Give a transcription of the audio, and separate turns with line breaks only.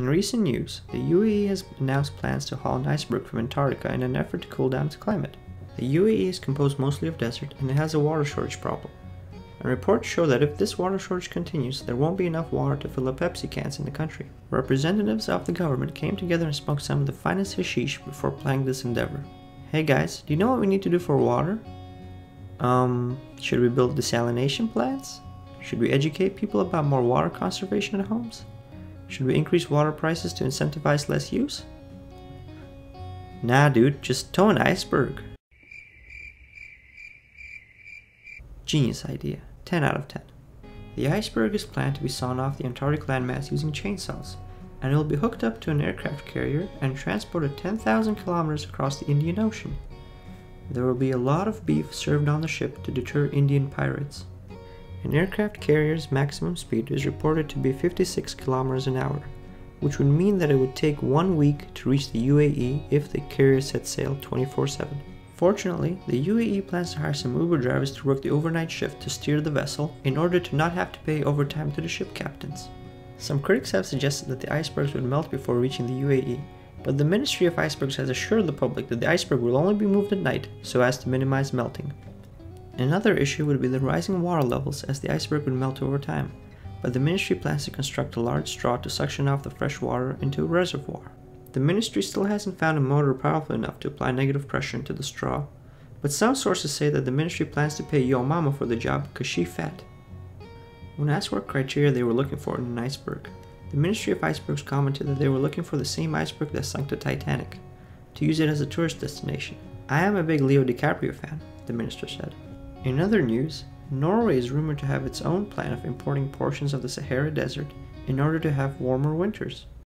In recent news, the UAE has announced plans to haul an iceberg from Antarctica in an effort to cool down its climate. The UAE is composed mostly of desert and it has a water shortage problem. And reports show that if this water shortage continues, there won't be enough water to fill up Pepsi cans in the country. Representatives of the government came together and smoked some of the finest hashish before planning this endeavor. Hey guys, do you know what we need to do for water? Should we build desalination plants? Should we educate people about more water conservation at homes? Should we increase water prices to incentivize less use? Nah dude, just tow an iceberg. Genius idea, 10 out of 10. The iceberg is planned to be sawn off the Antarctic landmass using chainsaws, and it will be hooked up to an aircraft carrier and transported 10,000 kilometers across the Indian Ocean. There will be a lot of beef served on the ship to deter Indian pirates. An aircraft carrier's maximum speed is reported to be 56 kilometers an hour, which would mean that it would take 1 week to reach the UAE if the carrier set sail 24/7. Fortunately, the UAE plans to hire some Uber drivers to work the overnight shift to steer the vessel in order to not have to pay overtime to the ship captains. Some critics have suggested that the icebergs would melt before reaching the UAE, but the Ministry of Icebergs has assured the public that the iceberg will only be moved at night so as to minimize melting. Another issue would be the rising water levels as the iceberg would melt over time, but the ministry plans to construct a large straw to suction off the fresh water into a reservoir. The ministry still hasn't found a motor powerful enough to apply negative pressure into the straw, but some sources say that the ministry plans to pay Yo Mama for the job because she fat. When asked what criteria they were looking for in an iceberg, the Ministry of Icebergs commented that they were looking for the same iceberg that sunk the Titanic, to use it as a tourist destination. I am a big Leo DiCaprio fan, the minister said. In other news, Norway is rumored to have its own plan of importing portions of the Sahara Desert in order to have warmer winters.